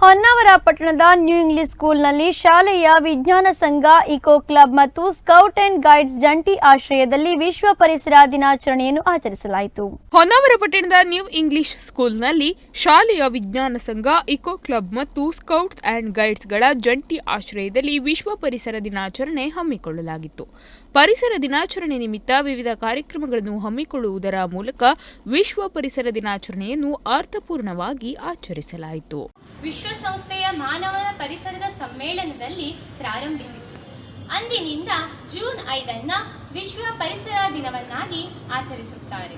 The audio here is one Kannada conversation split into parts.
ಹೊನ್ನಾವರ ಪಟ್ಟಣದ ನ್ಯೂ ಇಂಗ್ಲಿಷ್ ಸ್ಕೂಲ್ನಲ್ಲಿ ಶಾಲೆಯ ವಿಜ್ಞಾನ ಸಂಘ, ಇಕೋ ಕ್ಲಬ್ ಮತ್ತು ಸ್ಕೌಟ್ ಅಂಡ್ ಗೈಡ್ಸ್ ಜಂಟಿ ಆಶ್ರಯದಲ್ಲಿ ವಿಶ್ವ ಪರಿಸರ ದಿನಾಚರಣೆಯನ್ನು ಆಚರಿಸಲಾಯಿತು. ಹೊನ್ನಾವರ ಪಟ್ಟಣದ ನ್ಯೂ ಇಂಗ್ಲಿಷ್ ಸ್ಕೂಲ್ನಲ್ಲಿ ಶಾಲೆಯ ವಿಜ್ಞಾನ ಸಂಘ, ಇಕೋ ಕ್ಲಬ್ ಮತ್ತು ಸ್ಕೌಟ್ಸ್ ಅಂಡ್ ಗೈಡ್ಸ್ಗಳ ಜಂಟಿ ಆಶ್ರಯದಲ್ಲಿ ವಿಶ್ವ ಪರಿಸರ ದಿನಾಚರಣೆ ಹಮ್ಮಿಕೊಳ್ಳಲಾಗಿತ್ತು. ಪರಿಸರ ದಿನಾಚರಣೆ ನಿಮಿತ್ತ ವಿವಿಧ ಕಾರ್ಯಕ್ರಮಗಳನ್ನು ಹಮ್ಮಿಕೊಳ್ಳುವುದರ ಮೂಲಕ ವಿಶ್ವ ಪರಿಸರ ದಿನಾಚರಣೆಯನ್ನು ಅರ್ಥಪೂರ್ಣವಾಗಿ ಆಚರಿಸಲಾಯಿತು. ವಿಶ್ವಸಂಸ್ಥೆಯ ಮಾನವನ ಪರಿಸರದ ಸಮ್ಮೇಳನದಲ್ಲಿ ಪ್ರಾರಂಭಿಸಿತು. ಅಂದಿನಿಂದ ಜೂನ್ 5 ವಿಶ್ವ ಪರಿಸರ ದಿನವನ್ನಾಗಿ ಆಚರಿಸುತ್ತಾರೆ.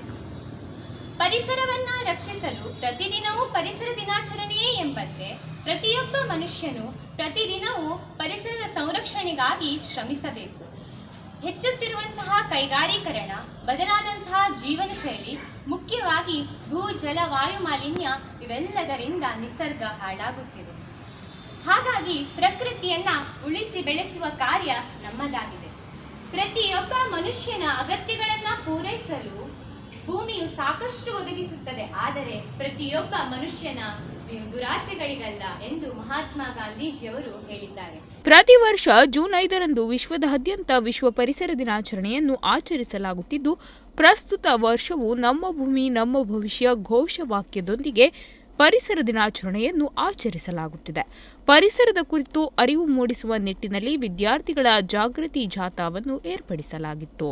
ಪರಿಸರವನ್ನ ರಕ್ಷಿಸಲು ಪ್ರತಿದಿನವೂ ಪರಿಸರ ದಿನಾಚರಣೆಯೇ ಎಂಬಂತೆ ಪ್ರತಿಯೊಬ್ಬ ಮನುಷ್ಯನು ಪ್ರತಿದಿನವೂ ಪರಿಸರದ ಸಂರಕ್ಷಣೆಗಾಗಿ ಶ್ರಮಿಸಬೇಕು. ಹೆಚ್ಚುತ್ತಿರುವಂತಹ ಕೈಗಾರೀಕರಣ, ಬದಲಾದಂತಹ ಜೀವನ ಶೈಲಿ, ಮುಖ್ಯವಾಗಿ ಭೂ ಜಲ ವಾಯು ಮಾಲಿನ್ಯ ಇವೆಲ್ಲದರಿಂದ ನಿಸರ್ಗ ಹಾಳಾಗುತ್ತಿದೆ. ಹಾಗಾಗಿ ಪ್ರಕೃತಿಯನ್ನ ಉಳಿಸಿ ಬೆಳೆಸುವ ಕಾರ್ಯ ನಮ್ಮದಾಗಿದೆ. ಪ್ರತಿಯೊಬ್ಬ ಮನುಷ್ಯನ ಅಗತ್ಯಗಳನ್ನ ಪೂರೈಸಲು ಭೂಮಿಯು ಸಾಕಷ್ಟು ಒದಗಿಸುತ್ತದೆ. ಆದರೆ ಪ್ರತಿಯೊಬ್ಬ ಮನುಷ್ಯನ ದುರಾಸೆಗಳಿಗಲ್ಲ ಎಂದು ಮಹಾತ್ಮ ಗಾಂಧೀಜಿಯವರು ಹೇಳಿದ್ದಾರೆ. ಪ್ರತಿ ವರ್ಷ ಜೂನ್ 5 ವಿಶ್ವದಾದ್ಯಂತ ವಿಶ್ವ ಪರಿಸರ ದಿನಾಚರಣೆಯನ್ನು ಆಚರಿಸಲಾಗುತ್ತಿದ್ದು, ಪ್ರಸ್ತುತ ವರ್ಷವು ನಮ್ಮ ಭೂಮಿ ನಮ್ಮ ಭವಿಷ್ಯ ಘೋಷವಾಕ್ಯದೊಂದಿಗೆ ಪರಿಸರ ದಿನಾಚರಣೆಯನ್ನು ಆಚರಿಸಲಾಗುತ್ತಿದೆ. ಪರಿಸರದ ಕುರಿತು ಅರಿವು ಮೂಡಿಸುವ ನಿಟ್ಟಿನಲ್ಲಿ ವಿದ್ಯಾರ್ಥಿಗಳ ಜಾಗೃತಿ ಜಾಥಾವನ್ನು ಏರ್ಪಡಿಸಲಾಗಿತ್ತು.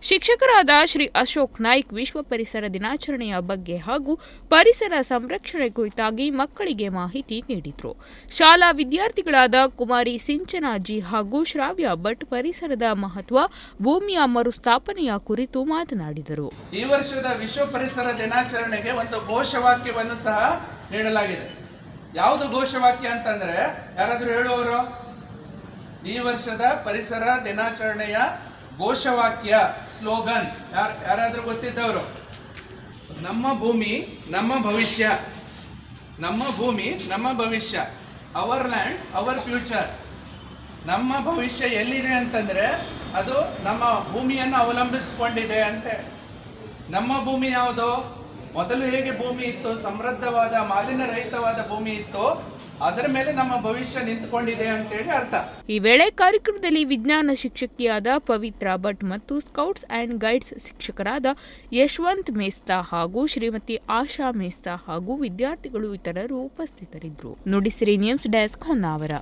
ಶಿಕ್ಷಕರಾದ ಶ್ರೀ ಅಶೋಕ್ ನಾಯ್ಕ್ ವಿಶ್ವ ಪರಿಸರ ದಿನಾಚರಣೆಯ ಬಗ್ಗೆ ಹಾಗೂ ಪರಿಸರ ಸಂರಕ್ಷಣೆ ಕುರಿತಾಗಿ ಮಕ್ಕಳಿಗೆ ಮಾಹಿತಿ ನೀಡಿದರು. ಶಾಲಾ ವಿದ್ಯಾರ್ಥಿಗಳಾದ ಕುಮಾರಿ ಸಿಂಚನಾಜಿ ಹಾಗೂ ಶ್ರಾವ್ಯ ಭಟ್ ಪರಿಸರದ ಮಹತ್ವ, ಭೂಮಿಯ ಮರುಸ್ಥಾಪನೆಯ ಕುರಿತು ಮಾತನಾಡಿದರು. ಈ ವರ್ಷದ ವಿಶ್ವ ಪರಿಸರ ದಿನಾಚರಣೆಗೆ ಒಂದು ಘೋಷವಾಕ್ಯವನ್ನು ಸಹ ನೀಡಲಾಗಿದೆ. ಯಾವುದು ಘೋಷವಾಕ್ಯ ಅಂತಂದ್ರೆ, ಯಾರಾದ್ರೂ ಹೇಳುವವರು? ಈ ವರ್ಷದ ಪರಿಸರ ದಿನಾಚರಣೆಯ ಘೋಷವಾಕ್ಯ, ಸ್ಲೋಗನ್ ಯಾರಾದ್ರೂ ಗೊತ್ತಿದ್ದವರು? ನಮ್ಮ ಭೂಮಿ ನಮ್ಮ ಭವಿಷ್ಯ, ನಮ್ಮ ಭೂಮಿ ನಮ್ಮ ಭವಿಷ್ಯ, ಅವರ್ ಲ್ಯಾಂಡ್ ಅವರ್ ಫ್ಯೂಚರ್. ನಮ್ಮ ಭವಿಷ್ಯ ಎಲ್ಲಿದೆ ಅಂತಂದ್ರೆ ಅದು ನಮ್ಮ ಭೂಮಿಯನ್ನು ಅವಲಂಬಿಸಿಕೊಂಡಿದೆ ಅಂತ. ನಮ್ಮ ಭೂಮಿ ಯಾವುದು? ಮೊದಲು ಹೇಗೆ ಭೂಮಿ ಇತ್ತು, ಸಮೃದ್ಧವಾದ ಮಾಲಿನ್ಯ ರಹಿತವಾದ ಭೂಮಿ ಇತ್ತು, ಅದರ ಮೇಲೆ ನಮ್ಮ ಭವಿಷ್ಯ ನಿಂತುಕೊಂಡಿದೆ ಅಂತೇಳಿ ಅರ್ಥ. ಈ ವೇಳೆ ಕಾರ್ಯಕ್ರಮದಲ್ಲಿ ವಿಜ್ಞಾನ ಶಿಕ್ಷಕಿಯಾದ ಪವಿತ್ರ ಭಟ್ ಮತ್ತು ಸ್ಕೌಟ್ಸ್ ಅಂಡ್ ಗೈಡ್ಸ್ ಶಿಕ್ಷಕರಾದ ಯಶವಂತ್ ಮೇಸ್ತಾ ಹಾಗೂ ಶ್ರೀಮತಿ ಆಶಾ ಮೇಸ್ತಾ ಹಾಗೂ ವಿದ್ಯಾರ್ಥಿಗಳು ಇತರರು ಉಪಸ್ಥಿತರಿದ್ದರು. Nudisiri news desk, Honnavar.